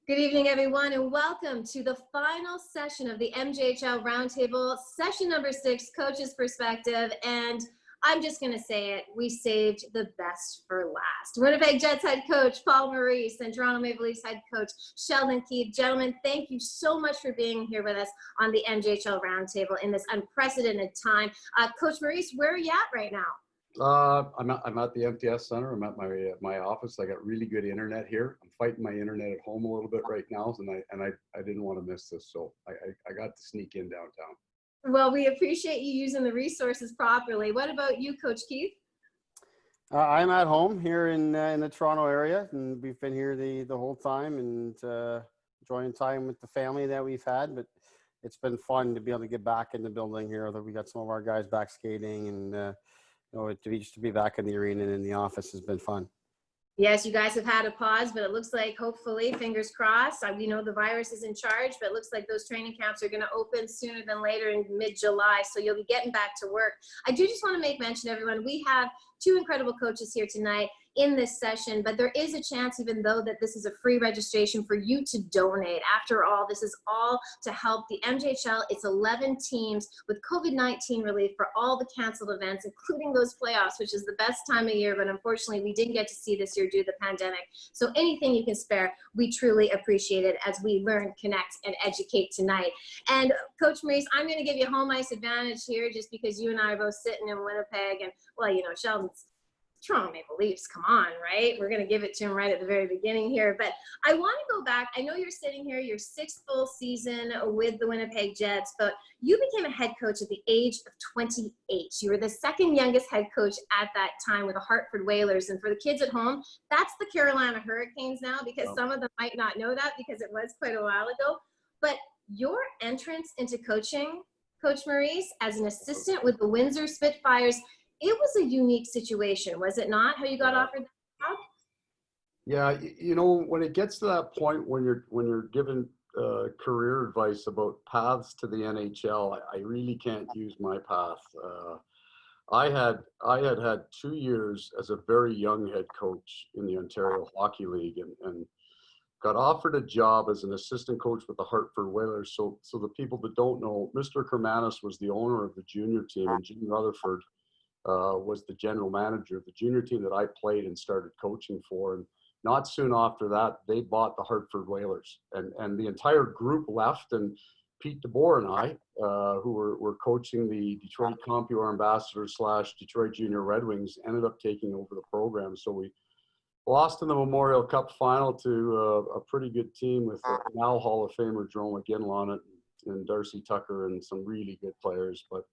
Good evening, everyone, and welcome to the final session of the MJHL Roundtable, session number 6, Coach's Perspective. And I'm just going to say it, we saved the best for last. Winnipeg Jets head coach Paul Maurice and Toronto Maple Leafs head coach Sheldon Keefe. Gentlemen, thank you so much for being here with us on the MJHL Roundtable in this unprecedented time. Coach Maurice, where are you at right now? I'm at the MTS Center. I'm at my office. I got really good internet here. I'm fighting my internet at home a little bit right now, and I didn't want to miss this, so I got to sneak in downtown. Well, we appreciate you using the resources properly. What about you, Coach Keefe? I'm at home here in the Toronto area, and we've been here the whole time and enjoying time with the family that we've had. But it's been fun to be able to get back in the building here. That we got some of our guys back skating, and to be back in the arena and in the office has been fun. Yes, you guys have had a pause, but it looks like, hopefully, fingers crossed, we know the virus is in charge, but it looks like those training camps are going to open sooner than later in mid-July, so you'll be getting back to work. I do just want to make mention, everyone, we have 2 incredible coaches here tonight in this session, but there is a chance, even though that this is a free registration, for you to donate. After all, this is all to help the MJHL. It's 11 teams with COVID-19 relief for all the canceled events, including those playoffs, which is the best time of year, but unfortunately we didn't get to see this year due to the pandemic. So anything you can spare, we truly appreciate it as we learn, connect, and educate tonight. And Coach Maurice, I'm going to give you home ice advantage here just because you and I are both sitting in Winnipeg, and, well, you know, Sheldon's Toronto Maple Leafs, come on, right? We're going to give it to him right at the very beginning here. But I want to go back. I know you're sitting here, your 6th full season with the Winnipeg Jets, but you became a head coach at the age of 28. You were the 2nd youngest head coach at that time with the Hartford Whalers. And for the kids at home, that's the Carolina Hurricanes now, because some of them might not know that because it was quite a while ago. But your entrance into coaching, Coach Maurice, as an assistant with the Windsor Spitfires, it was a unique situation, was it not, how you got offered that job? Yeah, you know, when it gets to that point when you're given career advice about paths to the NHL, I really can't use my path. I had 2 years as a very young head coach in the Ontario Hockey League, and got offered a job as an assistant coach with the Hartford Whalers. So the people that don't know, Mr. Kermanis was the owner of the junior team, and Jim Rutherford was the general manager of the junior team that I played and started coaching for. And not soon after that, they bought the Hartford Whalers, and the entire group left. And Pete DeBoer and I, who were coaching the Detroit CompuWare Ambassadors / Detroit Junior Red Wings, ended up taking over the program. So we lost in the Memorial Cup final to a pretty good team with now Hall of Famer Jerome McGinley on it, and Darcy Tucker and some really good players. But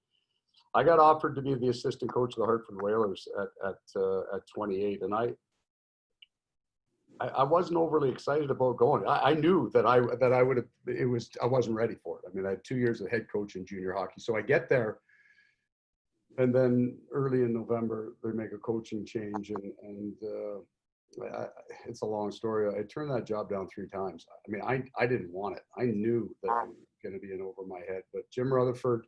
I got offered to be the assistant coach of the Hartford Whalers at 28, and I wasn't overly excited about going. I knew that I would have. I wasn't ready for it. I mean, I had 2 years of head coach in junior hockey, so I get there, and then early in November they make a coaching change, and it's a long story. I turned that job down 3 times. I mean, I didn't want it. I knew that it was going to be in over my head, but Jim Rutherford.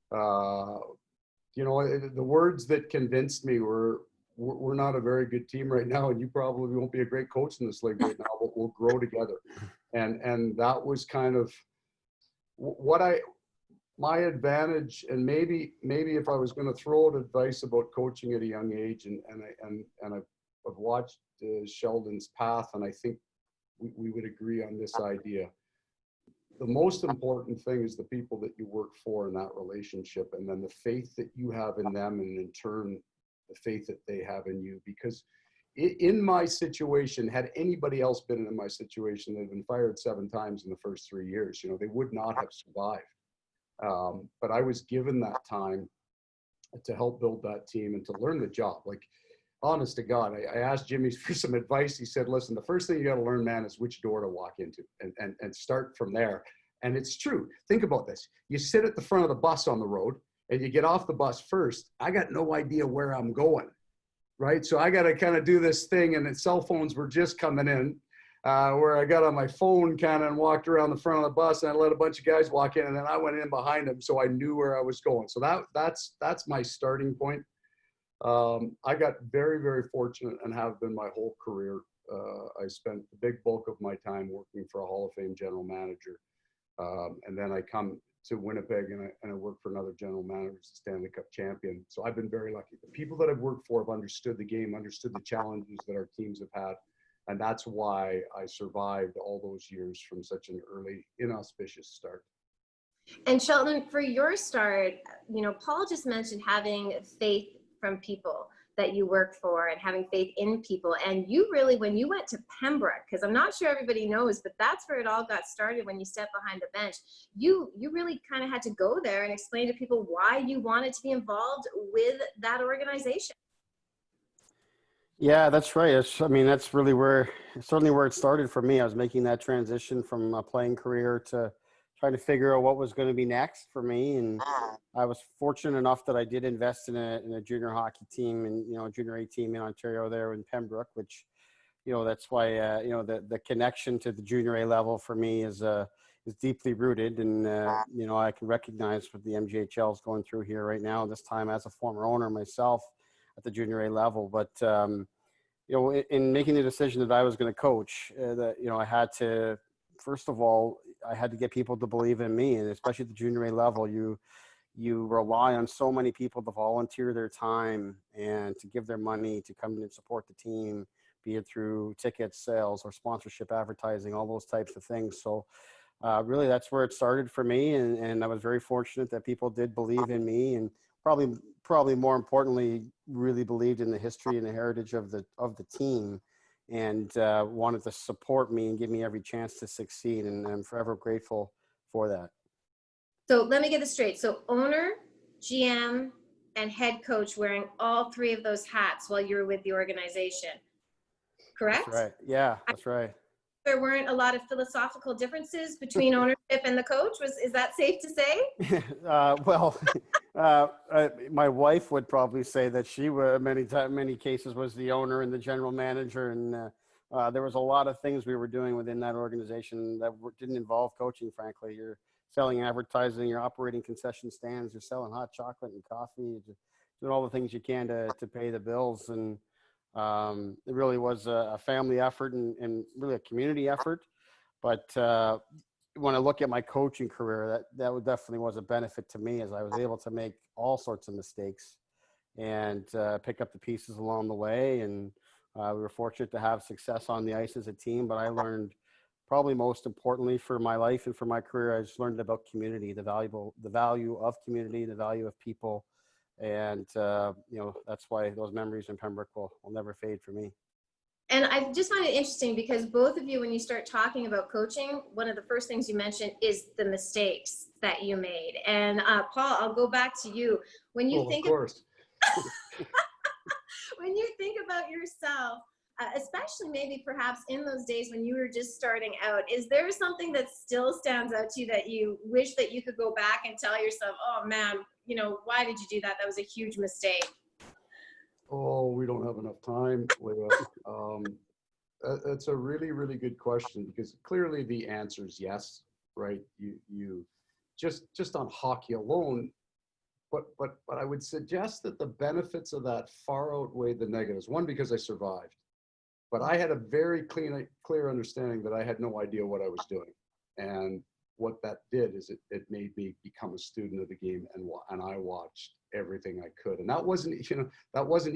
You know, the words that convinced me were, we're not a very good team right now, and you probably won't be a great coach in this league right now, but we'll grow together. And that was kind of what my advantage. And maybe if I was going to throw out advice about coaching at a young age, and I've watched Sheldon's path, and I think we would agree on this idea. The most important thing is the people that you work for in that relationship, and then the faith that you have in them, and in turn, the faith that they have in you. Because in my situation, had anybody else been in my situation, they'd been fired 7 times in the first 3 years. You know, they would not have survived. But I was given that time to help build that team and to learn the job. Like, honest to God, I asked Jimmy for some advice. He said, listen, the first thing you got to learn, man, is which door to walk into, and start from there. And it's true. Think about this. You sit at the front of the bus on the road, and you get off the bus first. I got no idea where I'm going, right? So I got to kind of do this thing, and the cell phones were just coming in, where I got on my phone kind of and walked around the front of the bus, and I let a bunch of guys walk in, and then I went in behind them, so I knew where I was going. So that's my starting point. I got very, very fortunate, and have been my whole career, I spent the big bulk of my time working for a Hall of Fame general manager. And then I come to Winnipeg and I work for another general manager, who's the Stanley Cup champion. So I've been very lucky. The people that I've worked for have understood the game, understood the challenges that our teams have had. And that's why I survived all those years from such an early, inauspicious start. And Sheldon, for your start, you know, Paul just mentioned having faith from people that you work for and having faith in people. And you really, when you went to Pembroke, because I'm not sure everybody knows, but that's where it all got started when you stepped behind the bench. You really kind of had to go there and explain to people why you wanted to be involved with that organization. Yeah, that's right. I mean, that's really certainly where it started for me. I was making that transition from a playing career to trying to figure out what was going to be next for me. And I was fortunate enough that I did invest in a junior hockey team and, you know, a junior A team in Ontario there in Pembroke, which, you know, that's why, you know, the connection to the junior A level for me is deeply rooted. And, you know, I can recognize what the MJHL is going through here right now, this time as a former owner myself at the junior A level. But, you know, in making the decision that I was going to coach, that, you know, I had to, first of all, I had to get people to believe in me, and especially at the junior A level, you rely on so many people to volunteer their time and to give their money to come in and support the team, be it through ticket sales or sponsorship advertising, all those types of things. So really that's where it started for me. And I was very fortunate that people did believe in me, and probably more importantly, really believed in the history and the heritage of the team, and wanted to support me and give me every chance to succeed. And I'm forever grateful for that. So let me get this straight. So owner, GM, and head coach, wearing all three of those hats while you were with the organization, correct? That's right. Yeah, that's right. There weren't a lot of philosophical differences between ownership and the coach. Is that safe to say? My wife would probably say that she many cases was the owner and the general manager, and there was a lot of things we were doing within that organization that didn't involve coaching. Frankly, you're selling advertising, you're operating concession stands, you're selling hot chocolate and coffee, you're doing all the things you can to pay the bills. And it really was a family effort and really a community effort. But when I look at my coaching career, that definitely was a benefit to me, as I was able to make all sorts of mistakes and pick up the pieces along the way. And we were fortunate to have success on the ice as a team. But I learned, probably most importantly for my life and for my career, I just learned about community, the value of community, the value of people. And, you know, that's why those memories in Pembroke will never fade for me. And I just find it interesting because both of you, when you start talking about coaching, one of the first things you mentioned is the mistakes that you made. And Paul, I'll go back to you. When you think, of course. when you think about yourself, especially maybe perhaps in those days when you were just starting out, is there something that still stands out to you that you wish that you could go back and tell yourself, oh man, you know, why did you do that? That was a huge mistake. Oh, we don't have enough time, Leah. That's a really, really good question, because clearly the answer is yes, right? You just on hockey alone, but I would suggest that the benefits of that far outweigh the negatives. One, because I survived, but I had a very clear understanding that I had no idea what I was doing, and what that did is it made me become a student of the game, and I watched everything I could. And that wasn't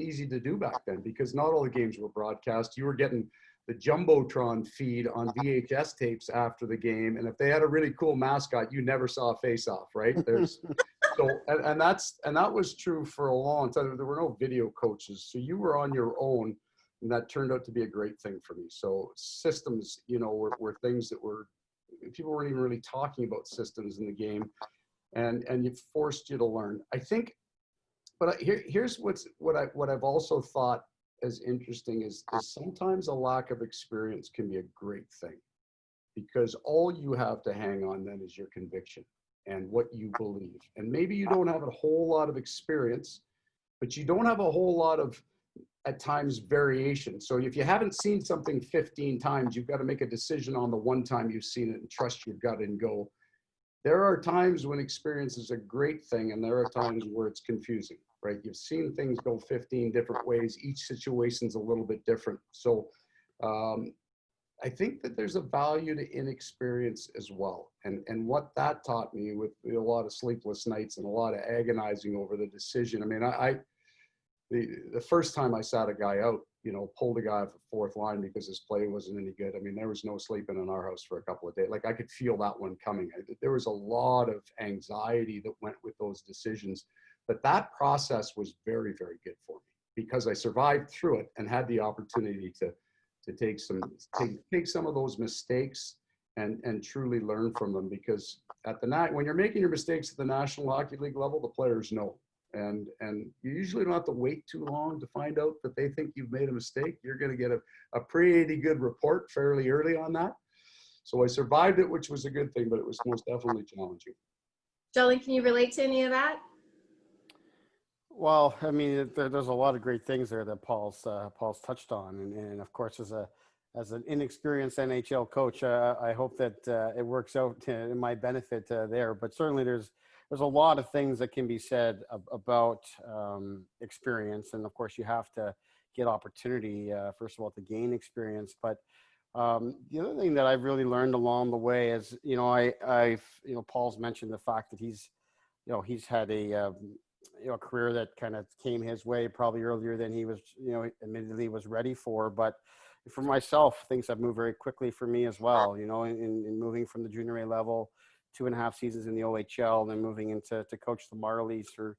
easy to do back then, because not all the games were broadcast. You were getting the Jumbotron feed on VHS tapes after the game, and if they had a really cool mascot, you never saw a face-off, right? And that was true for a long time. There were no video coaches, so you were on your own, and that turned out to be a great thing for me. So systems, you know, were things that people weren't even really talking about systems in the game, and it forced you to learn, I think. But here's what I've also thought as interesting is sometimes a lack of experience can be a great thing, because all you have to hang on then is your conviction and what you believe. And maybe you don't have a whole lot of experience, but you don't have a whole lot of, at times, variation. So if you haven't seen something 15 times, you've got to make a decision on the one time you've seen it and trust your gut and go. There are times when experience is a great thing, and there are times where it's confusing, right? You've seen things go 15 different ways. Each situation's a little bit different. So I think that there's a value to inexperience as well. And what that taught me, with a lot of sleepless nights and a lot of agonizing over the decision. I mean, the first time I sat a guy out, pulled a guy off the fourth line because his play wasn't any good. I mean, there was no sleeping in our house for a couple of days. Like, I could feel that one coming. There was a lot of anxiety that went with those decisions. But that process was very, very good for me because I survived through it and had the opportunity to take some of those mistakes and truly learn from them. Because when you're making your mistakes at the National Hockey League level, the players know. And you usually don't have to wait too long to find out that they think you've made a mistake. You're going to get a pretty good report fairly early on that. So I survived it, which was a good thing, but it was most definitely challenging. Sheldon, can you relate to any of that? Well, I mean, there's a lot of great things there that Paul's touched on, and of course, as an inexperienced NHL coach, I hope that it works out in my benefit there. But certainly, there's a lot of things that can be said about experience, and of course, you have to get opportunity first of all to gain experience. But the other thing that I've really learned along the way is, I've Paul's mentioned the fact that he's had a career that kind of came his way probably earlier than he was, admittedly was ready for. But for myself, things have moved very quickly for me as well, in moving from the junior A level, 2.5 seasons in the OHL, and then moving into coach the Marlies for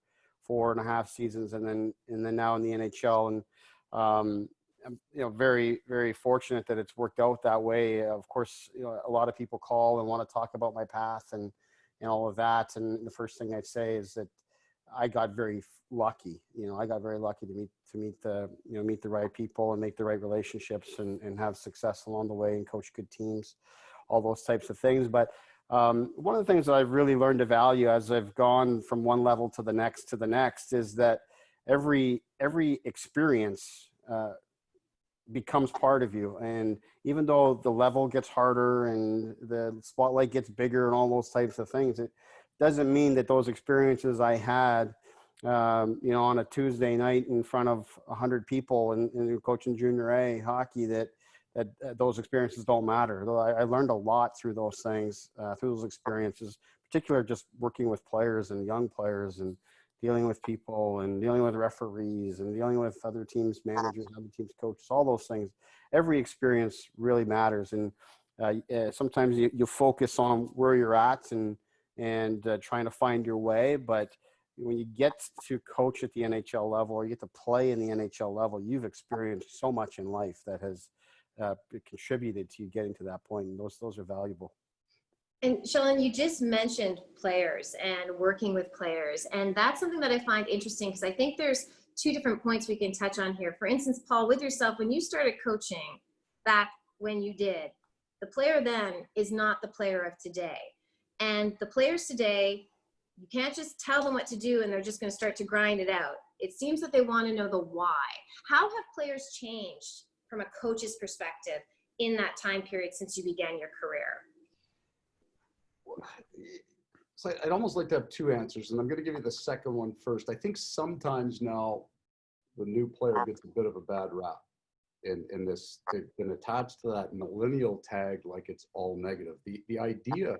4.5 seasons, and then now in the NHL. And I'm very, very fortunate that it's worked out that way. Of course, a lot of people call and want to talk about my path and all of that. And the first thing I'd say is that I got very lucky. I got very lucky to meet the right people and make the right relationships and have success along the way and coach good teams, all those types of things. But one of the things that I've really learned to value as I've gone from one level to the next is that every experience becomes part of you. And even though the level gets harder and the spotlight gets bigger and all those types of things, it doesn't mean that those experiences I had, on a Tuesday night in front of 100 people and coaching junior A hockey, that those experiences don't matter. I learned a lot through those things, through those experiences, particularly just working with players and young players and dealing with people and dealing with referees and dealing with other teams' managers, other teams' coaches, all those things. Every experience really matters. And sometimes you focus on where you're at and trying to find your way. But when you get to coach at the NHL level or you get to play in the NHL level, you've experienced so much in life that has contributed to you getting to that point. And those are valuable. And Sheldon, you just mentioned players and working with players. And that's something that I find interesting because I think there's two different points we can touch on here. For instance, Paul, with yourself, when you started coaching back when you did, the player then is not the player of today. And the players today, you can't just tell them what to do and they're just going to start to grind it out. It seems that they want to know the why. How have players changed from a coach's perspective in that time period since you began your career? So I'd almost like to have two answers, and I'm going to give you the second one first. I think sometimes now the new player gets a bit of a bad rap in this. They've been attached to that millennial tag like it's all negative. The idea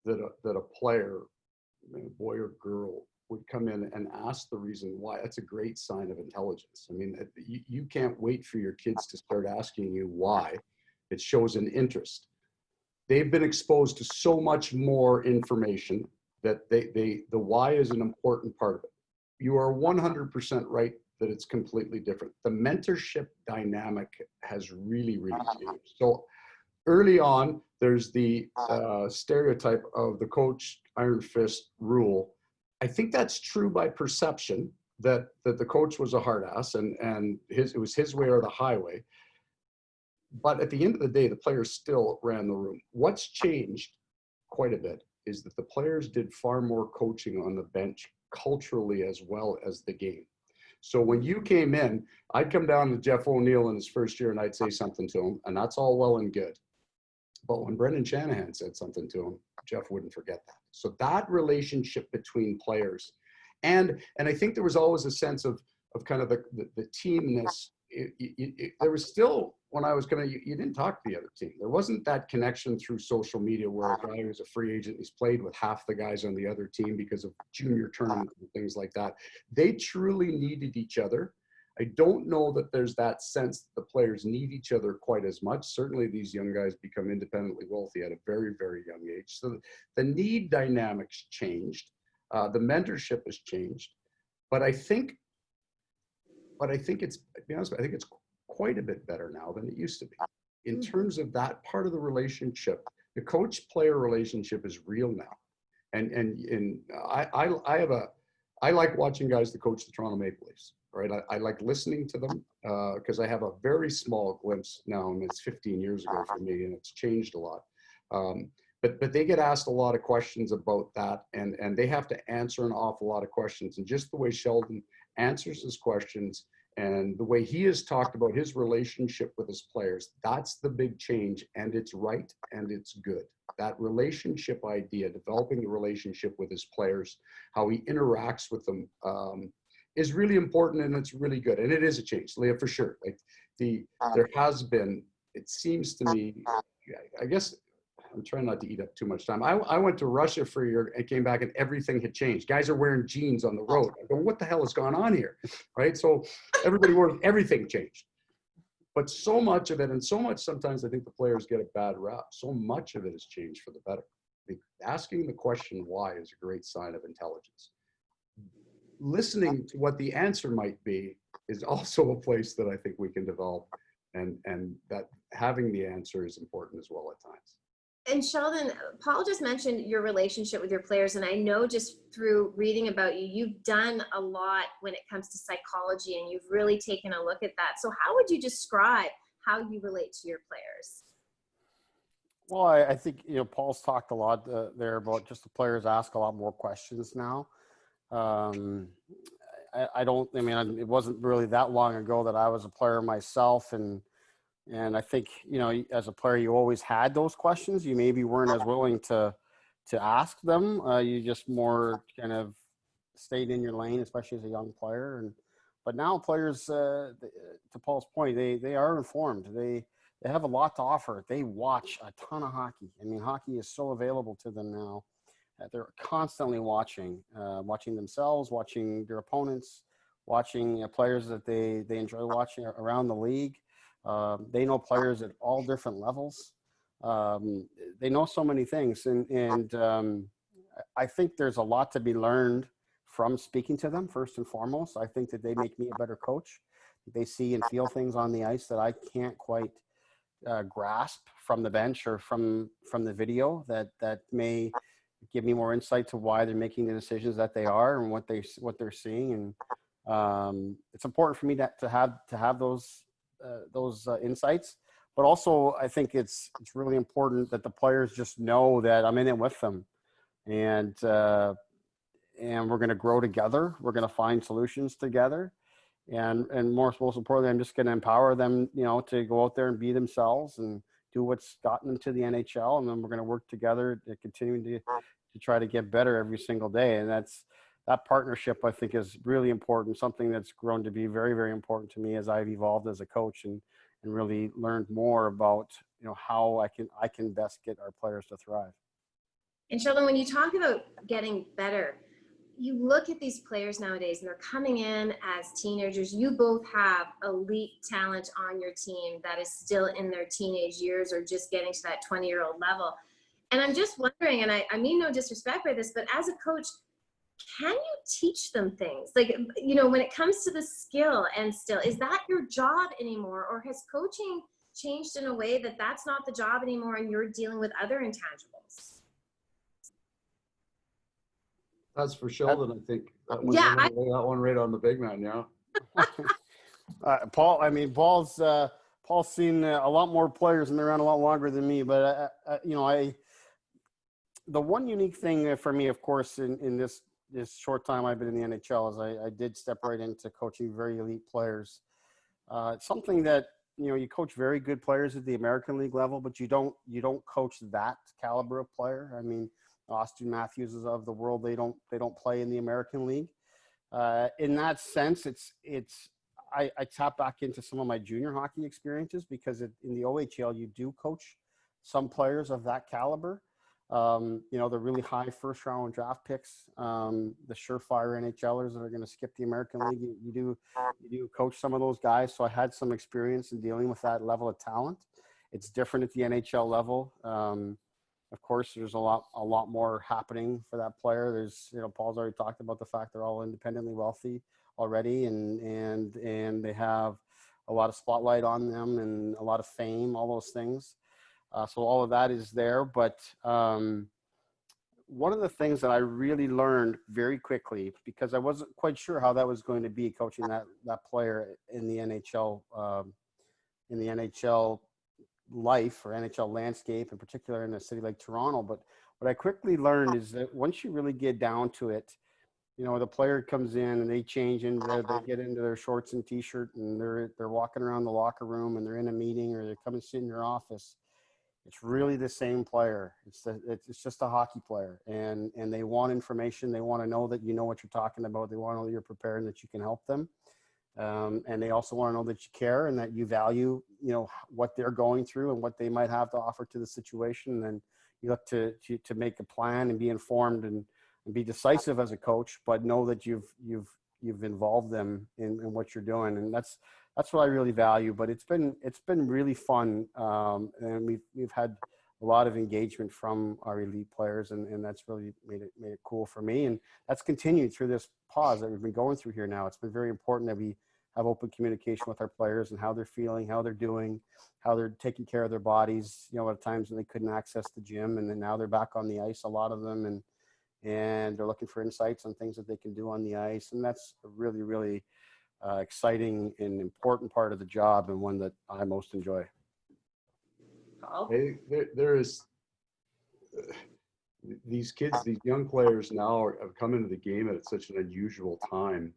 that a player, boy or girl, would come in and ask the reason why, that's a great sign of intelligence. I mean, you can't wait for your kids to start asking you why. It shows an interest. They've been exposed to so much more information that the why is an important part of it. You are 100% right that it's completely different. The mentorship dynamic has really, really changed. So early on, there's the stereotype of the coach iron fist rule. I think that's true by perception, that the coach was a hard ass and it was his way or the highway. But at the end of the day, the players still ran the room. What's changed quite a bit is that the players did far more coaching on the bench culturally as well as the game. So when you came in, I'd come down to Jeff O'Neill in his first year and I'd say something to him, and that's all well and good. But when Brendan Shanahan said something to him, Jeff wouldn't forget that. So that relationship between players, and I think there was always a sense of kind of the teamness there was still, when I was you didn't talk to the other team. There wasn't that connection through social media where a guy who's a free agent, he's played with half the guys on the other team because of junior tournaments and things like that. They truly needed each other. I don't know that there's that sense that the players need each other quite as much. Certainly these young guys become independently wealthy at a very, very young age. So the need dynamics changed. The mentorship has changed. But I think it's, to be honest, I think it's quite a bit better now than it used to be. In terms of that part of the relationship, the coach-player relationship is real now. And I like watching guys that coach the Toronto Maple Leafs. Right, I like listening to them because I have a very small glimpse now, and it's 15 years ago for me, and it's changed a lot. But they get asked a lot of questions about that, and they have to answer an awful lot of questions. And just the way Sheldon answers his questions and the way he has talked about his relationship with his players, that's the big change, and it's right and it's good. That relationship idea, developing the relationship with his players, how he interacts with them, is really important, and it's really good. And it is a change, Leah, for sure. Like there has been, it seems to me, I guess I'm trying not to eat up too much time. I went to Russia for a year and came back and everything had changed. Guys are wearing jeans on the road. I go, what the hell has gone on here? Right? So everything changed. But so much of it, and so much sometimes I think the players get a bad rap, so much of it has changed for the better. Asking the question why is a great sign of intelligence. Listening to what the answer might be is also a place that I think we can develop, and that having the answer is important as well at times. And Sheldon, Paul just mentioned your relationship with your players, and I know just through reading about you, you've done a lot when it comes to psychology, and you've really taken a look at that. So how would you describe how you relate to your players? Well, I think, Paul's talked a lot there about just the players ask a lot more questions now. It wasn't really that long ago that I was a player myself. And I think, as a player, you always had those questions. You maybe weren't as willing to ask them. You just more kind of stayed in your lane, especially as a young player. But now players, to Paul's point, they are informed. They have a lot to offer. They watch a ton of hockey. I mean, hockey is so available to them now. They're constantly watching themselves, watching their opponents, watching players that they enjoy watching around the league. They know players at all different levels. They know so many things. And I think there's a lot to be learned from speaking to them, first and foremost. I think that they make me a better coach. They see and feel things on the ice that I can't quite grasp from the bench or from the video that may give me more insight to why they're making the decisions that they are and what they're seeing. And it's important for me to have those insights, but also I think it's really important that the players just know that I'm in it with them, and we're going to grow together. We're going to find solutions together, and most importantly, I'm just going to empower them, to go out there and be themselves and do what's gotten them to the NHL, and then we're going to work together to continue to try to get better every single day. And that partnership, I think, is really important, something that's grown to be very, very important to me as I've evolved as a coach and really learned more about, how I can best get our players to thrive. And Sheldon, when you talk about getting better, you look at these players nowadays and they're coming in as teenagers. You both have elite talent on your team that is still in their teenage years or just getting to that 20-year-old level. And I'm just wondering, and I mean no disrespect by this, but as a coach, can you teach them things? Like, when it comes to the skill and still, is that your job anymore? Or has coaching changed in a way that that's not the job anymore and you're dealing with other intangibles? That's for Sheldon, I think. Yeah, lay that one right on the big man, yeah. Paul's seen a lot more players and been around a lot longer than me, but the one unique thing for me, of course, in this short time I've been in the NHL is I did step right into coaching very elite players. It's something that, you coach very good players at the American League level, but you don't coach that caliber of player. I mean, Austin Matthews is of the world. They don't play in the American League. In that sense, I tap back into some of my junior hockey experiences because in the OHL, you do coach some players of that caliber. You know, the really high first round draft picks, the surefire NHLers that are going to skip the American League. You do coach some of those guys. So I had some experience in dealing with that level of talent. It's different at the NHL level. Of course, there's a lot more happening for that player. There's, you know, Paul's already talked about the fact they're all independently wealthy already, and they have a lot of spotlight on them and a lot of fame, all those things. So all of that is there. But one of the things that I really learned very quickly, because I wasn't quite sure how that was going to be, coaching that player in the NHL, life or NHL landscape, in particular in a city like Toronto. But what I quickly learned is that once you really get down to it, you know, the player comes in and they change into they get into their shorts and t-shirt and they're walking around the locker room and they're in a meeting or they come and sit in your office. It's really the same player. It's just a hockey player, and they want information. They want to know that you know what you're talking about. They want to know that you're prepared and that you can help them. And they also want to know that you care and that you value, you know, what they're going through and what they might have to offer to the situation. And then you look to make a plan and be informed and be decisive as a coach, but know that you've involved them in what you're doing. And that's what I really value. But it's been really fun, and we've had a lot of engagement from our elite players, and that's really made it cool for me. And that's continued through this pause that we've been going through here now. It's been very important that we have open communication with our players and how they're feeling, how they're doing, how they're taking care of their bodies. You know, at times when they couldn't access the gym, and then now they're back on the ice, a lot of them, and they're looking for insights on things that they can do on the ice. And that's a really, really exciting and important part of the job, and one that I most enjoy. Paul? Hey, there is these kids, these young players now have come into the game at such an unusual time.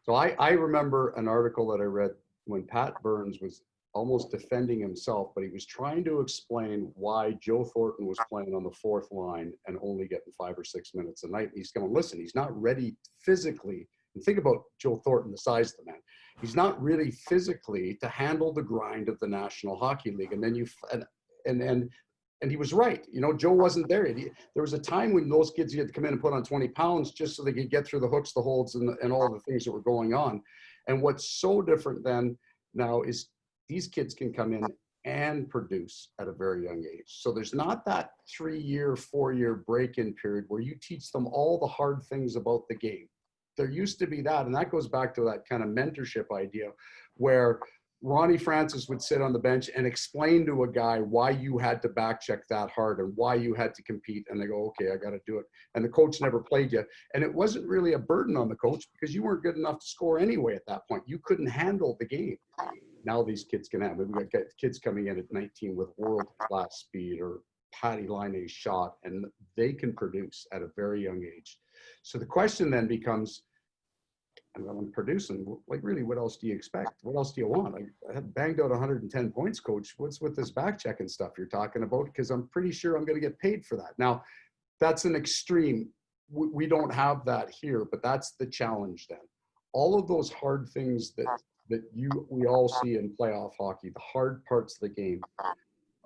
So I remember an article that I read when Pat Burns was almost defending himself, but he was trying to explain why Joe Thornton was playing on the fourth line and only getting 5 or 6 minutes a night. And he's going, listen, he's not ready physically. And think about Joe Thornton, the size of the man. He's not really physically to handle the grind of the National Hockey League. And then and he was right. You know, Joe wasn't there. There was a time when those kids had to come in and put on 20 pounds just so they could get through the hooks, the holds, and all the things that were going on. And what's so different then now is these kids can come in and produce at a very young age. So there's not that 3-year, 4-year break-in period where you teach them all the hard things about the game. There used to be that, and that goes back to that kind of mentorship idea where Ronnie Francis would sit on the bench and explain to a guy why you had to back check that hard and why you had to compete. And they go, okay, I got to do it. And the coach never played you. And it wasn't really a burden on the coach because you weren't good enough to score anyway at that point. You couldn't handle the game. Now these kids can have. We've got kids coming in at 19 with world-class speed or Patty Liney's shot, and they can produce at a very young age. So the question then becomes, I'm producing, like, really, what else do you expect? What else do you want? I had banged out 110 points, coach. What's with this back checking stuff you're talking about? Because I'm pretty sure I'm going to get paid for that. Now, that's an extreme. We don't have that here, but that's the challenge then. All of those hard things that we all see in playoff hockey, the hard parts of the game,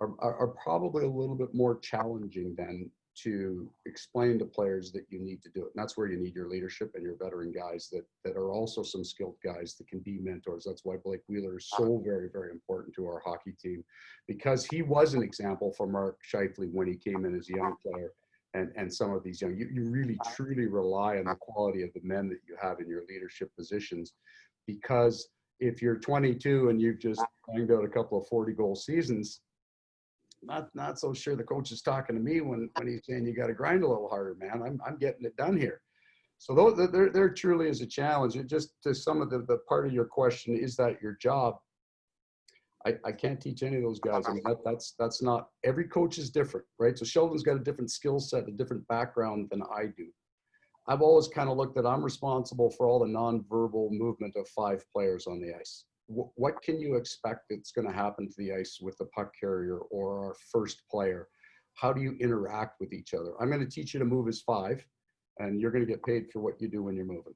are probably a little bit more challenging than to explain to players that you need to do it. And that's where you need your leadership and your veteran guys that are also some skilled guys that can be mentors. That's why Blake Wheeler is so very, very important to our hockey team, because he was an example for Mark Scheifele when he came in as a young player. And some of these young, you really truly rely on the quality of the men that you have in your leadership positions, because if you're 22 and you've just banged out a couple of 40-goal seasons, not so sure the coach is talking to me when he's saying you got to grind a little harder, man. I'm getting it done here. So there truly is a challenge. And just to some of the part of your question, is that your job? I can't teach any of those guys. I mean, that's not, every coach is different, right? So Sheldon's got a different skill set, a different background than I do. I've always kind of looked at, I'm responsible for all the nonverbal movement of 5 players on the ice. What can you expect that's going to happen to the ice with the puck carrier or our first player? How do you interact with each other? I'm going to teach you to move as 5, and you're going to get paid for what you do when you're moving.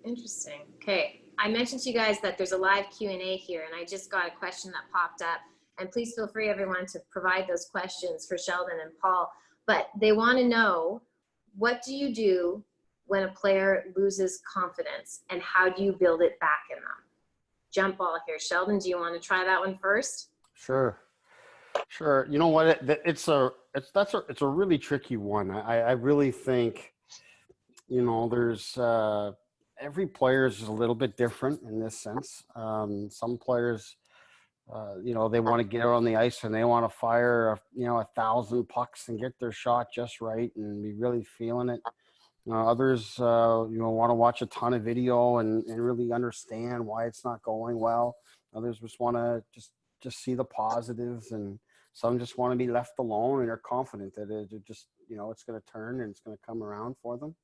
Interesting. Okay. I mentioned to you guys that there's a live Q&A here, and I just got a question that popped up. And please feel free, everyone, to provide those questions for Sheldon and Paul. But they want to know, what do you do when a player loses confidence, and how do you build it back in them? Jump ball here. Sheldon, do you want to try that one first? Sure. You know what? It's a really tricky one. I really think, you know, there's every player is a little bit different in this sense. Some players, you know, they want to get out on the ice and they want to fire, 1,000 pucks and get their shot just right and be really feeling it. Others, want to watch a ton of video and really understand why it's not going well. Others just want to just see the positives, and some just want to be left alone and are confident that it just, it's going to turn and it's going to come around for them.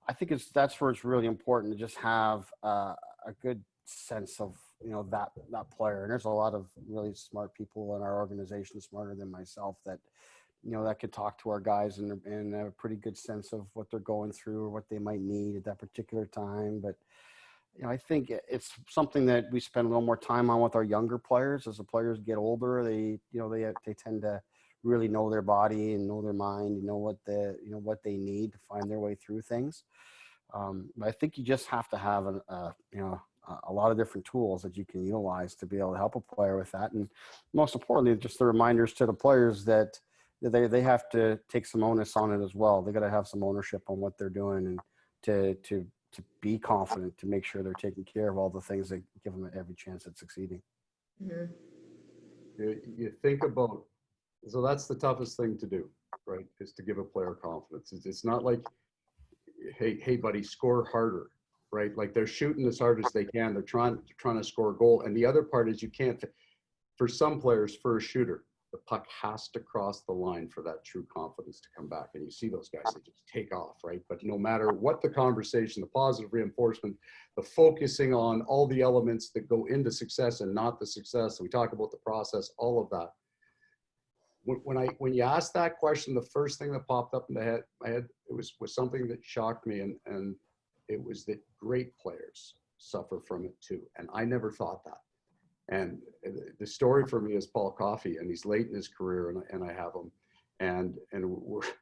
I think that's where it's really important to just have a good sense of, that player. And there's a lot of really smart people in our organization, smarter than myself, that, that could talk to our guys and have a pretty good sense of what they're going through or what they might need at that particular time. But, I think it's something that we spend a little more time on with our younger players. As the players get older, they tend to really know their body and know their mind, and know what they need to find their way through things. But I think you just have to have a lot of different tools that you can utilize to be able to help a player with that. And most importantly, just the reminders to the players that they have to take some onus on it as well. They got to have some ownership on what they're doing, and to be confident, to make sure they're taking care of all the things that give them every chance at succeeding. Mm-hmm. You think about, so that's the toughest thing to do, right? Is to give a player confidence. It's not like, hey buddy, score harder, right? Like, they're shooting as hard as they can. They're trying to score a goal. And the other part is, you can't, for some players, for a shooter, the puck has to cross the line for that true confidence to come back. And you see those guys, they just take off, right? But no matter what the conversation, the positive reinforcement, the focusing on all the elements that go into success and not the success, we talk about the process, all of that. When you asked that question, the first thing that popped up in my head, it was something that shocked me, and it was that great players suffer from it too. And I never thought that. And the story for me is Paul Coffey, and he's late in his career, and I have him. And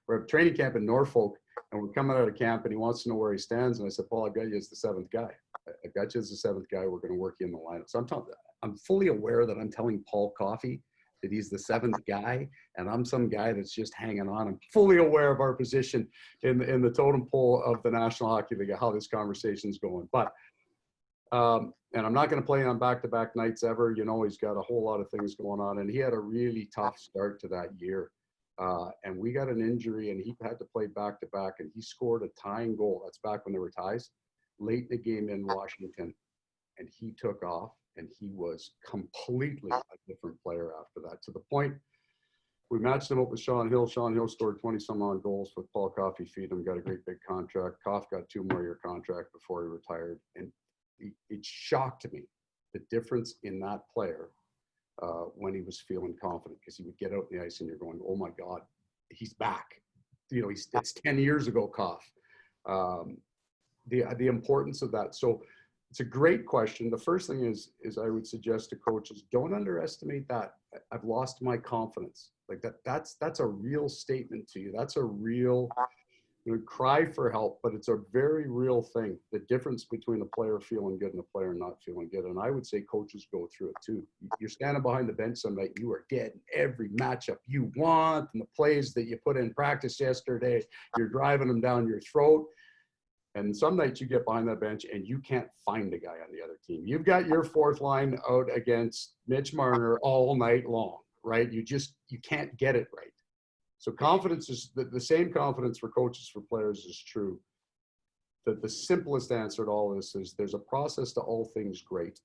we're at training camp in Norfolk, and we're coming out of camp, and he wants to know where he stands. And I said, Paul, I've got you as the seventh guy. I've got you as the seventh guy. We're going to work you in the lineup. So I'm fully aware that I'm telling Paul Coffey that he's the seventh guy, and I'm some guy that's just hanging on. I'm fully aware of our position in the totem pole of the National Hockey League, how this conversation's going. But and I'm not going to play on back-to-back nights ever. He's got a whole lot of things going on, and he had a really tough start to that year. And we got an injury, and he had to play back-to-back, and he scored a tying goal. That's back when there were ties, late in the game in Washington, and he took off, and he was completely a different player after that, to the point we matched him up with Sean Hill. Sean Hill scored 20-some-odd goals with Paul Coffey feed him, got a great big contract. Coff got 2 more year contract before he retired, and it shocked me, the difference in that player when he was feeling confident, because he would get out on the ice and you're going, oh my God, he's back. It's 10 years ago, Coff. The importance of that. So it's a great question. The first thing is I would suggest to coaches, don't underestimate that. I've lost my confidence. Like that's a real statement to you. That's a real cry for help, but it's a very real thing. The difference between a player feeling good and a player not feeling good. And I would say coaches go through it too. You're standing behind the bench some night, you are getting every matchup you want, and the plays that you put in practice yesterday, you're driving them down your throat. And some nights you get behind that bench and you can't find a guy on the other team. You've got your fourth line out against Mitch Marner all night long, right? You can't get it right. So confidence is the same confidence for coaches, for players is true. That the simplest answer to all this is there's a process to all things great.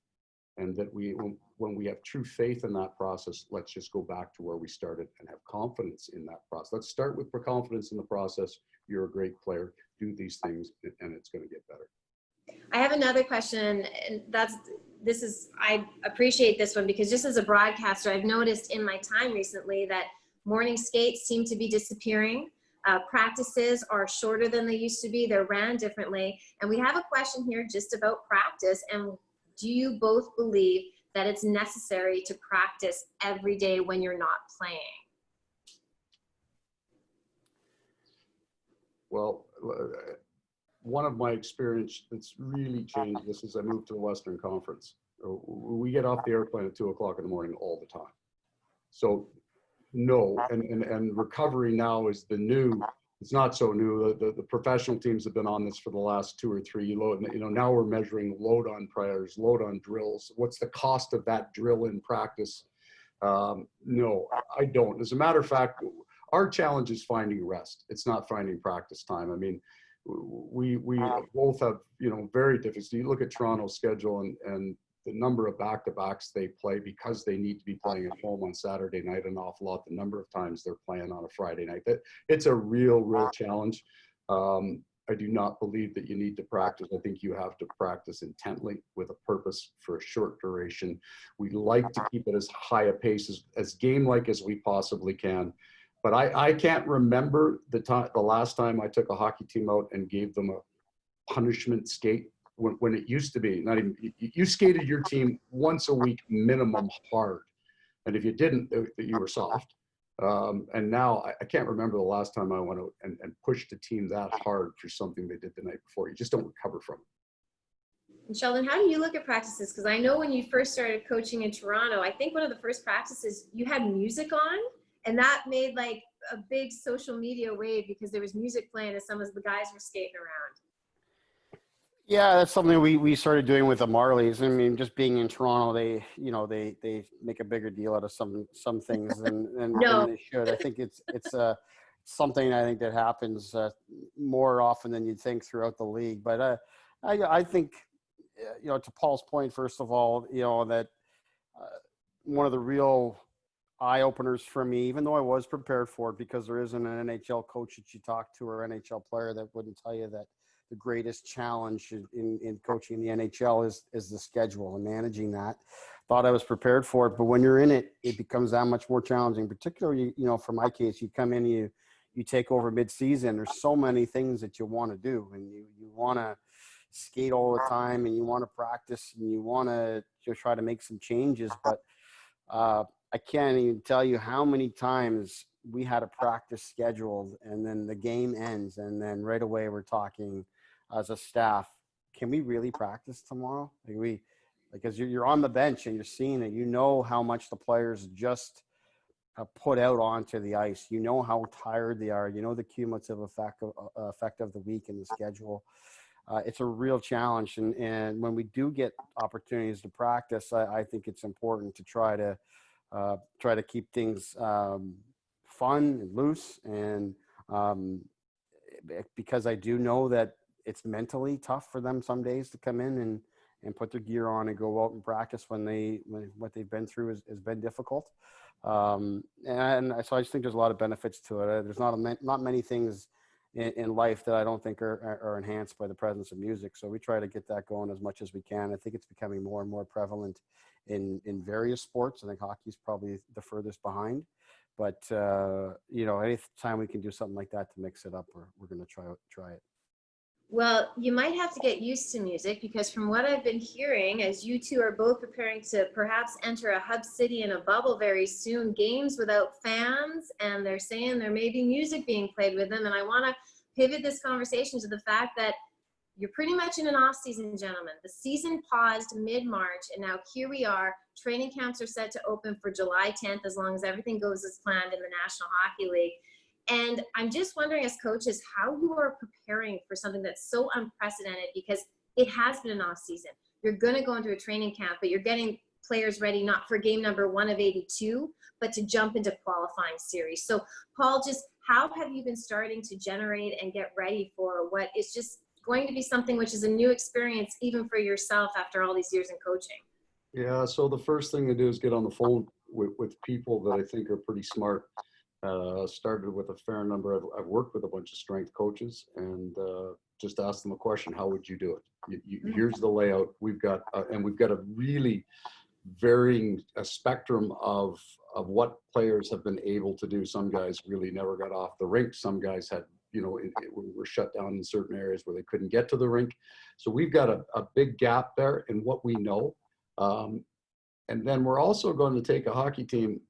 And that when we have true faith in that process, let's just go back to where we started and have confidence in that process. Let's start with confidence in the process. You're a great player. Do these things, and it's going to get better. I have another question, and I appreciate this one, because just as a broadcaster, I've noticed in my time recently that morning skates seem to be disappearing. Practices are shorter than they used to be. They're ran differently. And we have a question here just about practice. And do you both believe that it's necessary to practice every day when you're not playing? Well, one of my experience that's really changed this is I moved to the Western Conference. We get off the airplane at 2 o'clock in the morning all the time. So no, and recovery now is the new, it's not so new. The professional teams have been on this for the last 2 or 3. Now we're measuring load on players, load on drills. What's the cost of that drill in practice? No, I don't. As a matter of fact, our challenge is finding rest. It's not finding practice time. I mean, we both have, very different. You look at Toronto's schedule and the number of back-to-backs they play because they need to be playing at home on Saturday night an awful lot, the number of times they're playing on a Friday night. It's a real challenge. I do not believe that you need to practice. I think you have to practice intently with a purpose for a short duration. We like to keep it as high a pace, as game-like as we possibly can. But I can't remember the last time I took a hockey team out and gave them a punishment skate. When it used to be, not even, you skated your team once a week minimum hard. And if you didn't, you were soft. And now I can't remember the last time I went out and pushed a team that hard for something they did the night before. You just don't recover from it. And Sheldon, how do you look at practices? Because I know when you first started coaching in Toronto, I think one of the first practices you had music on, and that made like a big social media wave because there was music playing as some of the guys were skating around. Yeah, that's something we started doing with the Marlies. I mean, just being in Toronto, they make a bigger deal out of some things than they should. I think it's something I think that happens more often than you'd think throughout the league. But I think, to Paul's point, first of all, that one of the real eye openers for me, even though I was prepared for it, because there isn't an NHL coach that you talk to or NHL player that wouldn't tell you that the greatest challenge in coaching the NHL is the schedule and managing that. Thought I was prepared for it, but when you're in it, it becomes that much more challenging. Particularly, for my case, you come in, you take over mid-season. There's so many things that you want to do, and you want to skate all the time, and you want to practice, and you want to just try to make some changes. But I can't even tell you how many times we had a practice scheduled, and then the game ends, and then right away we're talking as a staff, can we really practice tomorrow? Because you're on the bench and you're seeing it, how much the players just put out onto the ice. How tired they are. The cumulative effect of the week and the schedule. It's a real challenge. And when we do get opportunities to practice, I think it's important to try to keep things fun and loose. And because I do know that it's mentally tough for them some days to come in and put their gear on and go out and practice when what they've been through has been difficult. And so I just think there's a lot of benefits to it. There's not many things in life that I don't think are enhanced by the presence of music. So we try to get that going as much as we can. I think it's becoming more and more prevalent in various sports. I think hockey's probably the furthest behind. But, any time we can do something like that to mix it up, we're going to try it. Well, you might have to get used to music because from what I've been hearing, as you two are both preparing to perhaps enter a hub city in a bubble very soon, games without fans, and they're saying there may be music being played with them. And I want to pivot this conversation to the fact that you're pretty much in an off season, gentlemen. The season paused mid-March, and now here we are. Training camps are set to open for July 10th, as long as everything goes as planned in the National Hockey League. And I'm just wondering, as coaches, how you are preparing for something that's so unprecedented, because it has been an off season. You're going to go into a training camp, but you're getting players ready not for game number 1 of 82, but to jump into qualifying series. So, Paul, just how have you been starting to generate and get ready for what is just going to be something which is a new experience, even for yourself after all these years in coaching? Yeah, so the first thing to do is get on the phone with people that I think are pretty smart. Started with a fair number. I've worked with a bunch of strength coaches and just asked them a question: how would you do it? Here's the layout. We've got a really varying spectrum of of what players have been able to do. Some guys really never got off the rink. Some guys had, were shut down in certain areas where they couldn't get to the rink. So we've got a big gap there in what we know. And then we're also going to take a hockey team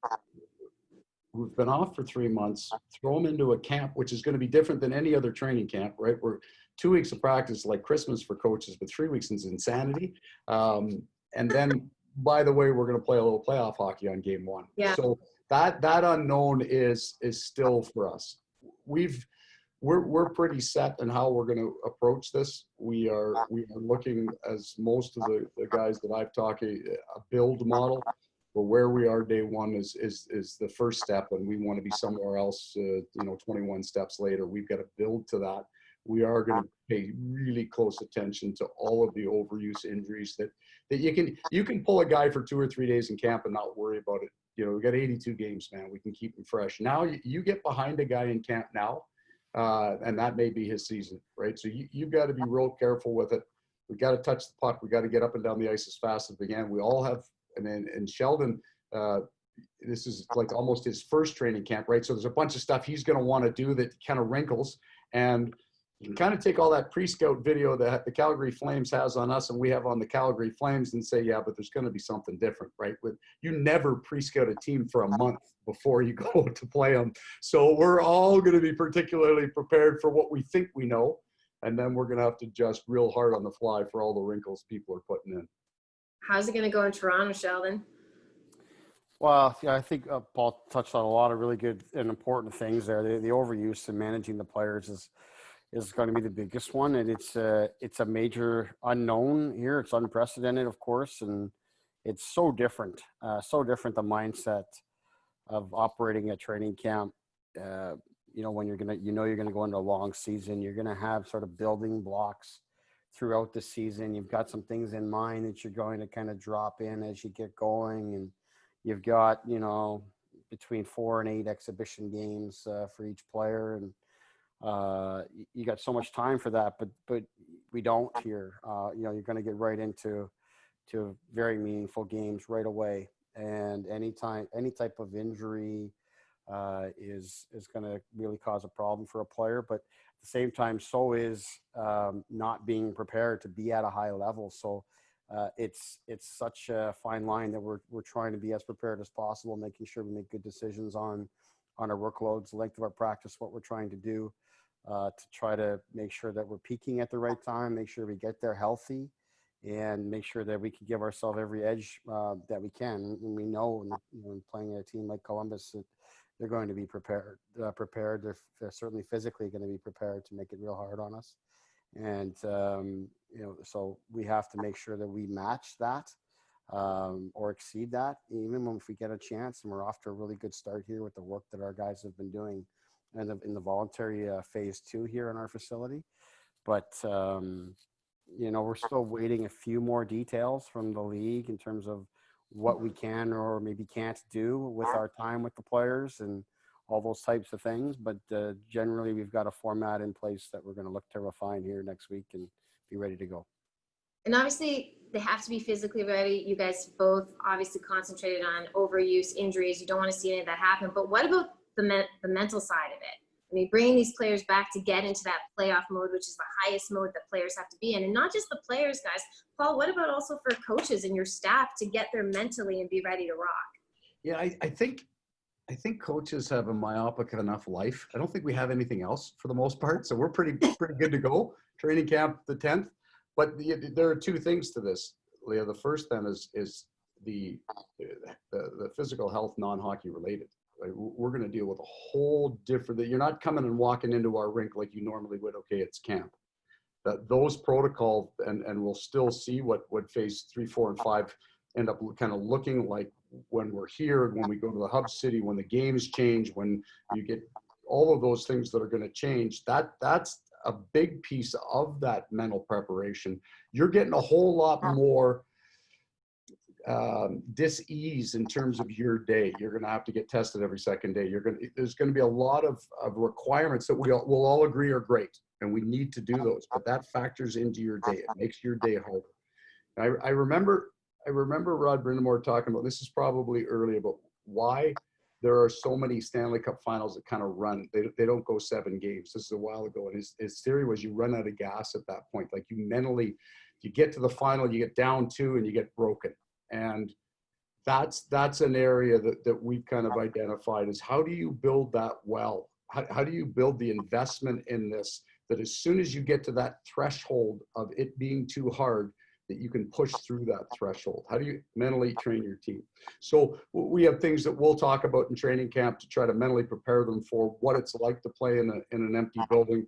who've been off for 3 months, throw them into a camp, which is going to be different than any other training camp, right? We're 2 weeks of practice, like Christmas for coaches, but 3 weeks is insanity. And then, by the way, we're going to play a little playoff hockey on game 1. Yeah. So that unknown is still for us. We're pretty set in how we're going to approach this. We are looking, as most of the guys that I've talked, a build model. But where we are day one is the first step, and we want to be somewhere else. 21 steps later, we've got to build to that. We are going to pay really close attention to all of the overuse injuries that you can pull a guy for 2 or 3 days in camp and not worry about it. We've got 82 games, man. We can keep him fresh. Now you get behind a guy in camp now, and that may be his season, right? So you've got to be real careful with it. We got to touch the puck. We got to get up and down the ice as fast as we can. We all have. And Sheldon, this is like almost his first training camp, right? So there's a bunch of stuff he's going to want to do that kind of wrinkles. And you can kind of take all that pre-scout video that the Calgary Flames has on us and we have on the Calgary Flames and say, yeah, but there's going to be something different, right? You never pre-scout a team for a month before you go to play them. So we're all going to be particularly prepared for what we think we know. And then we're going to have to adjust real hard on the fly for all the wrinkles people are putting in. How's it going to go in Toronto, Sheldon? Well, yeah, I think Paul touched on a lot of really good and important things there. The overuse and managing the players is going to be the biggest one, and it's a major unknown here. It's unprecedented, of course, and it's so different the mindset of operating a training camp. When you're gonna go into a long season, you're gonna have sort of building blocks throughout the season. You've got some things in mind that you're going to kind of drop in as you get going, and you've got between 4 and 8 exhibition games for each player, and you got so much time for that, but we don't here. You're going to get right into very meaningful games right away, and any type of injury is going to really cause a problem for a player. But at the same time, so is not being prepared to be at a high level. So it's such a fine line that we're trying to be as prepared as possible, making sure we make good decisions on our workloads, the length of our practice, what we're trying to do to try to make sure that we're peaking at the right time, make sure we get there healthy, and make sure that we can give ourselves every edge that we can. And we know, when playing a team like Columbus, that they're going to be prepared. They're certainly physically going to be prepared to make it real hard on us. And, so we have to make sure that we match that or exceed that, even if we get a chance. And we're off to a really good start here with the work that our guys have been doing in the voluntary phase 2 here in our facility. But, we're still waiting a few more details from the league in terms of what we can or maybe can't do with our time with the players and all those types of things. But generally, we've got a format in place that we're going to look to refine here next week and be ready to go. And obviously, they have to be physically ready. You guys both obviously concentrated on overuse, injuries. You don't want to see any of that happen. But what about the mental side of it? I mean, bringing these players back to get into that playoff mode, which is the highest mode that players have to be in. And not just the players, guys. Paul, what about also for coaches and your staff to get there mentally and be ready to rock? Yeah, I think coaches have a myopic enough life. I don't think we have anything else for the most part. So we're pretty good to go. Training camp the 10th. But there are 2 things to this, Leah. The first then is the physical health non-hockey related. Like, we're going to deal with a whole different. You're not coming and walking into our rink like you normally would. Okay, it's camp. Those protocol, and we'll still see what phase 3, 4, and 5 end up kind of looking like when we're here, when we go to the hub city, when the games change, when you get all of those things that are going to change. That's a big piece of that mental preparation. You're getting a whole lot more dis-ease in terms of your day. You're going to have to get tested every second day. There's going to be a lot of requirements that we'll all agree are great, and we need to do those, but that factors into your day. It makes your day harder. I remember Rod Brindamore talking about, this is probably early, about why there are so many Stanley Cup finals that kind of run. They don't go 7 games. This is a while ago. And his theory was you run out of gas at that point. Like you mentally, you get to the final, you get down 2 and you get broken. And that's an area that we've kind of identified is how do you build that well? How do you build the investment in this, that as soon as you get to that threshold of it being too hard, that you can push through that threshold? How do you mentally train your team? So we have things that we'll talk about in training camp to try to mentally prepare them for what it's like to play in an empty building.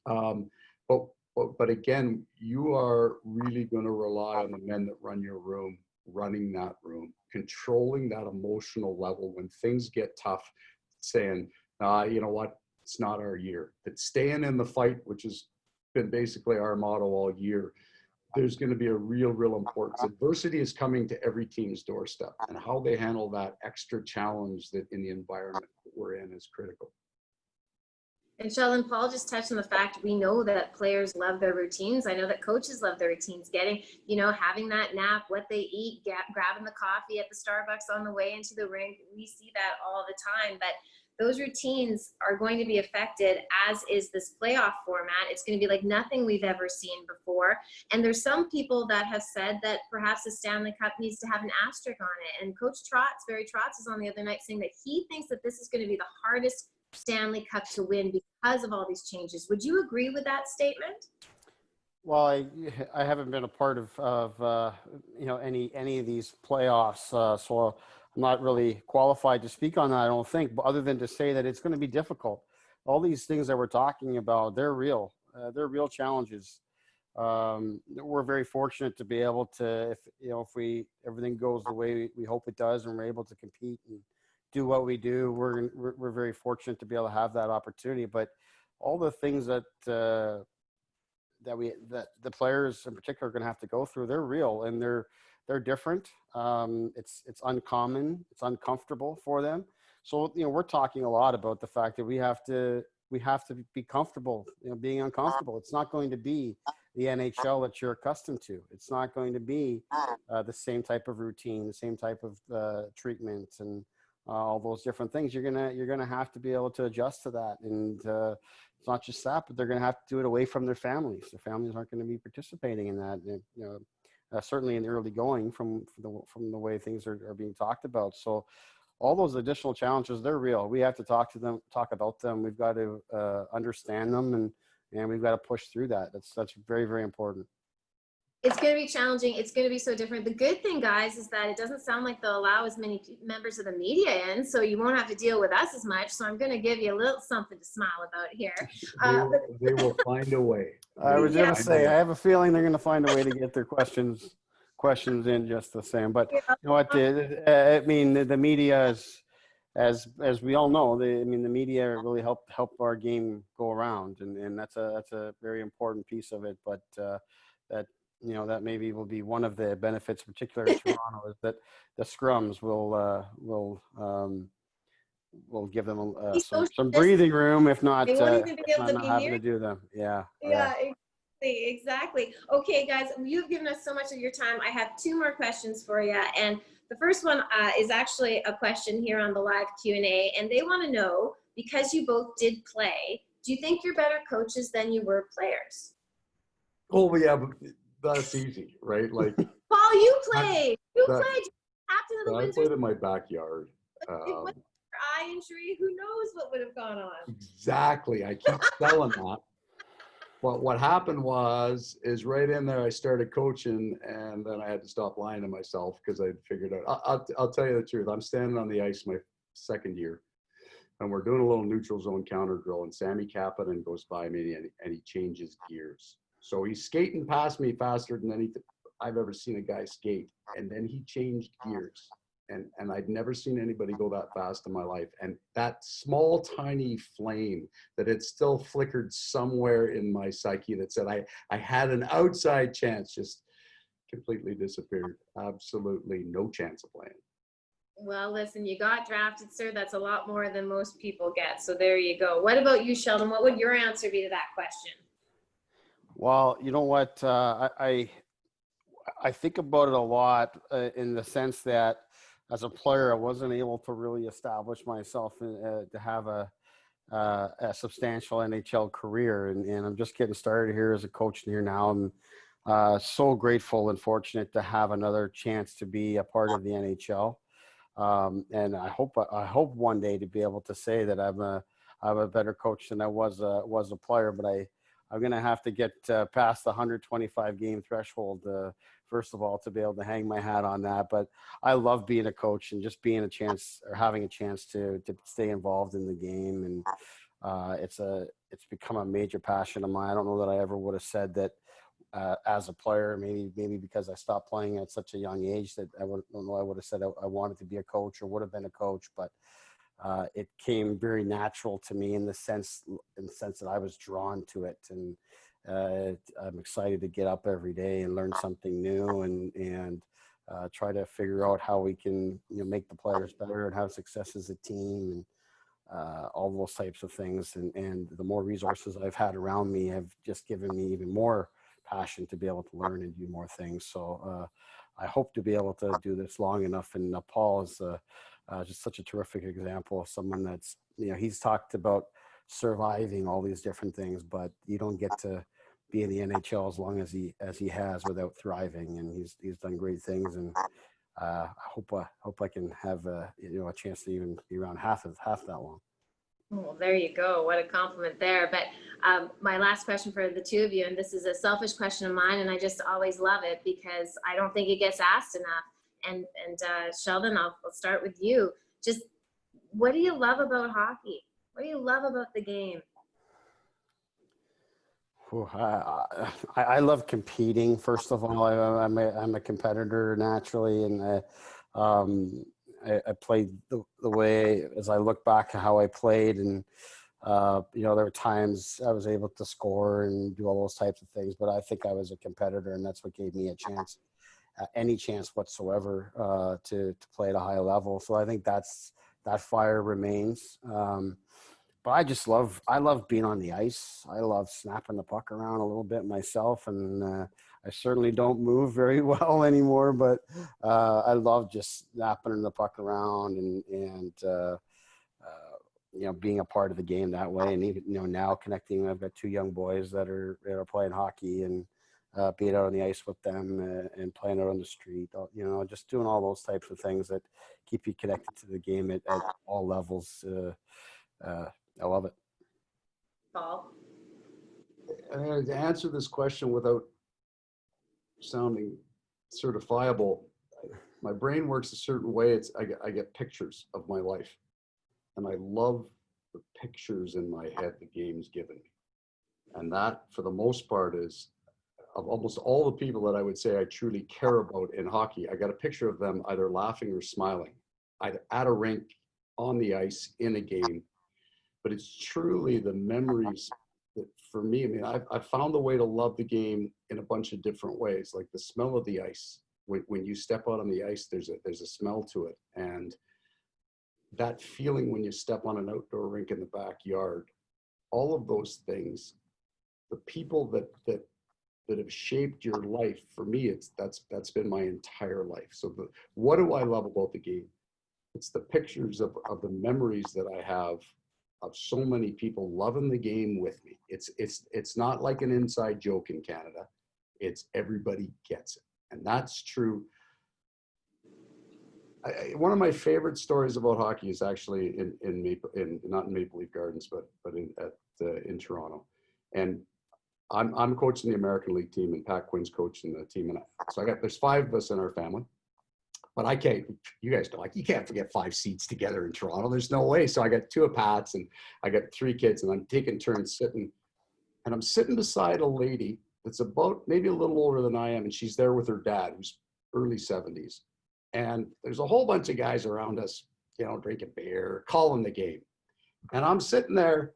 But again, you are really going to rely on the men that run your room, running that room, controlling that emotional level when things get tough, saying, you know what, it's not our year. That staying in the fight, which has been basically our motto all year, there's going to be a real importance. Adversity is coming to every team's doorstep, and how they handle that extra challenge that in the environment that we're in is critical. And Sheldon, Paul just touched on the fact we know that players love their routines. I know that coaches love their routines, getting, having that nap, what they eat, grabbing the coffee at the Starbucks on the way into the rink. We see that all the time, but those routines are going to be affected, as is this playoff format. It's going to be like nothing we've ever seen before. And there's some people that have said that perhaps the Stanley Cup needs to have an asterisk on it. And Coach Barry Trotz was on the other night saying that he thinks that this is going to be the hardest Stanley Cup to win because of all these changes. Would you agree with that statement? Well, I haven't been a part of any of these playoffs, so I'm not really qualified to speak on that, I don't think, but other than to say that it's going to be difficult. All these things that we're talking about, they're real. They're real challenges. We're very fortunate to be able to, if everything goes the way we hope it does, and we're able to compete and do what we do, we're very fortunate to be able to have that opportunity. But all the things that the players in particular are going to have to go through, they're real and they're different. It's uncommon, it's uncomfortable for them. So we're talking a lot about the fact that we have to be comfortable, being uncomfortable. It's not going to be the NHL that you're accustomed to. It's not going to be the same type of routine, the same type of treatment, and all those different things. You're gonna have to be able to adjust to that, and it's not just that, but they're gonna have to do it away from their families. Their families aren't going to be participating in that. And, certainly in the early going from the way things are being talked about. So all those additional challenges, they're real. We have to talk about them. We've got to understand them, and we've got to push through that. That's very, very important. It's going to be challenging. It's going to be so different. The good thing, guys, is that it doesn't sound like they'll allow as many members of the media in, so you won't have to deal with us as much. So I'm going to give you a little something to smile about here. They will find a way. I was going to say, I have a feeling they're going to find a way to get their questions in just the same. But you know what? I mean, the media is, as we all know, the media really help our game go around, and that's a very important piece of it. But that maybe will be one of the benefits, particularly in Toronto, is that the scrums will give them some breathing room, if not, they won't even be able to not be having near. to do them. Yeah. Exactly. Okay, guys, you've given us so much of your time. I have 2 more questions for you, and the first one is actually a question here on the live Q&A, and they want to know, because you both did play, do you think you're better coaches than you were players? Oh, yeah, but that's easy, right? Like, Paul, you played. Captain of the I Winter. played in my backyard. With eye injury, who knows what would have gone on? Exactly. I keep telling that. But what happened is right in there, I started coaching, and then I had to stop lying to myself because I figured out. I'll tell you the truth. I'm standing on the ice my second year, and we're doing a little neutral zone counter drill, and Sammy Kapanen goes by me, and he changes gears. So he's skating past me faster than anything I've ever seen a guy skate, and then he changed gears. And I'd never seen anybody go that fast in my life. And that small, tiny flame that had still flickered somewhere in my psyche that said I had an outside chance just completely disappeared. Absolutely no chance of playing. Well, listen, you got drafted, sir. That's a lot more than most people get. So there you go. What about you, Sheldon? What would your answer be to that question? Well, you know what? I think about it a lot in the sense that as a player, I wasn't able to really establish myself to have a substantial NHL career, and I'm just getting started here as a coach here now. I'm so grateful and fortunate to have another chance to be a part of the NHL, and I hope one day to be able to say that I'm a better coach than I was a player, but I'm going to have to get past the 125 game threshold, first of all, to be able to hang my hat on that. But I love being a coach and just being having a chance to stay involved in the game. And it's become a major passion of mine. I don't know that I ever would have said that as a player, maybe because I stopped playing at such a young age, that I don't know I would have said I wanted to be a coach or would have been a coach, but it came very natural to me in the sense that I was drawn to it, and I'm excited to get up every day and learn something new and try to figure out how we can make the players better and have success as a team, and all those types of things. And the more resources I've had around me have just given me even more passion to be able to learn and do more things. So I hope to be able to do this long enough. And Paul is just such a terrific example of someone that's, he's talked about surviving all these different things, but you don't get to be in the NHL as long as he has without thriving. And he's done great things. And I hope I can have a chance to even be around half that long. Well, there you go. What a compliment there. But my last question for the two of you, and this is a selfish question of mine, and I just always love it because I don't think it gets asked enough. And Sheldon, I'll start with you. Just what do you love about hockey? What do you love about the game? I love competing. First of all, I'm a competitor naturally, and I played the way, as I look back at how I played, and there were times I was able to score and do all those types of things, but I think I was a competitor, and that's what gave me a chance, any chance whatsoever, to play at a high level. So I think that fire remains. But I love being on the ice. I love snapping the puck around a little bit myself, and I certainly don't move very well anymore, but I love just snapping the puck around and being a part of the game that way. And even, now connecting, I've got two young boys that are playing hockey, and being out on the ice with them and playing out on the street, just doing all those types of things that keep you connected to the game at all levels. I love it. Paul? To answer this question without sounding certifiable, my brain works a certain way. I get pictures of my life, and I love the pictures in my head the game's given me. And that, for the most part, is of almost all the people that I would say I truly care about in hockey. I got a picture of them either laughing or smiling, either at a rink, on the ice, in a game. But it's truly the memories that, for me, I mean, I've found a way to love the game in a bunch of different ways, like the smell of the ice. When you step out on the ice, there's a smell to it. And that feeling when you step on an outdoor rink in the backyard, all of those things, the people that have shaped your life, for me, that's been my entire life. So what do I love about the game? It's the pictures of the memories that I have of so many people loving the game with me. It's not like an inside joke in Canada. It's everybody gets it. And that's true. One of my favorite stories about hockey is actually not in Maple Leaf Gardens, but in Toronto. And I'm coaching the American League team, and Pat Quinn's coaching the team. And so there's 5 of us in our family. But I can't, you guys know, you can't forget 5 seats together in Toronto. There's no way. So I got 2 of Pat's, and I got 3 kids, and I'm taking turns sitting. And I'm sitting beside a lady that's about maybe a little older than I am, and she's there with her dad, who's early 70s. And there's a whole bunch of guys around us, drinking beer, calling the game. And I'm sitting there,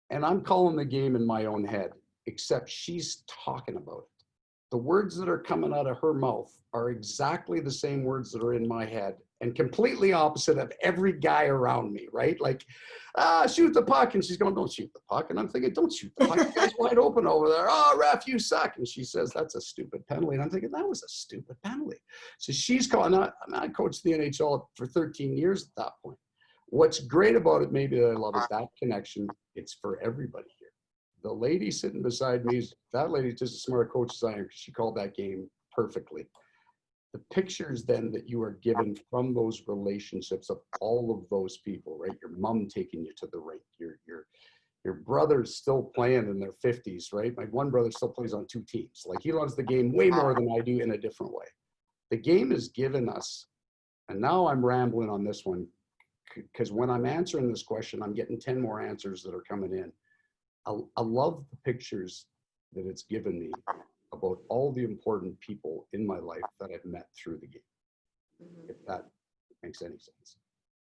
and I'm calling the game in my own head, except she's talking about it. The words that are coming out of her mouth are exactly the same words that are in my head. and completely opposite of every guy around me, right? Like, shoot the puck. And she's going, don't shoot the puck. And I'm thinking, don't shoot the puck. The guy's wide open over there. Oh, ref, you suck. And she says, that's a stupid penalty. And I'm thinking, that was a stupid penalty. So she's calling, I coached the NHL for 13 years at that point. What's great about it, maybe that I love, is that connection. It's for everybody here. The lady sitting beside me, that lady's just as smart a coach as I am, because she called that game perfectly. The pictures then that you are given from those relationships of all of those people, right? Your mom taking you to the rink, your brother's still playing in their 50s, right? My one brother still plays on 2 teams. Like, he loves the game way more than I do in a different way. The game has given us, and now I'm rambling on this one, because when I'm answering this question, I'm getting 10 more answers that are coming in. I love the pictures that it's given me about all the important people in my life that I've met through the game, if that makes any sense.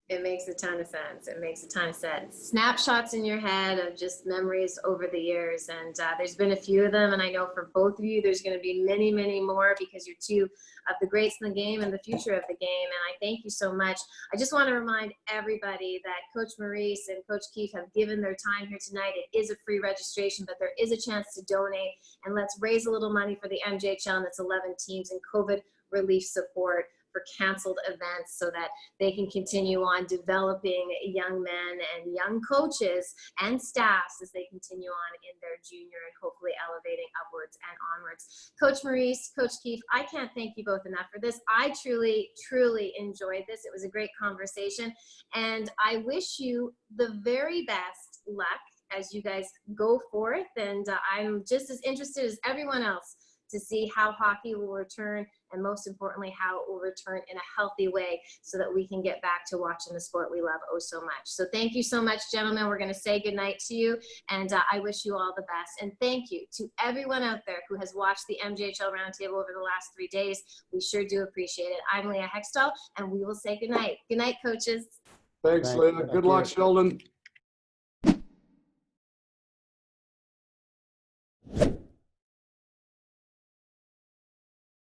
It makes a ton of sense. It makes a ton of sense. Snapshots in your head of just memories over the years. And there's been a few of them. And I know for both of you, there's going to be many, many more, because you're two of the greats in the game and the future of the game. And I thank you so much. I just want to remind everybody that Coach Maurice and Coach Keefe have given their time here tonight. It is a free registration, but there is a chance to donate. And let's raise a little money for the MJHL, and it's 11 teams, and COVID relief support for canceled events, so that they can continue on developing young men and young coaches and staffs as they continue on in their junior and hopefully elevating upwards and onwards. Coach Maurice, Coach Keefe, I can't thank you both enough for this. I truly, truly enjoyed this. It was a great conversation, and I wish you the very best luck as you guys go forth. And I'm just as interested as everyone else to see how hockey will return, and most importantly, how it will return in a healthy way, so that we can get back to watching the sport we love oh so much. So thank you so much, gentlemen. We're going to say goodnight to you, and I wish you all the best. And thank you to everyone out there who has watched the MJHL Roundtable over the last 3 days. We sure do appreciate it. I'm Leah Hextall, and we will say goodnight. Good night, coaches. Thanks, Leah. Good luck, Sheldon.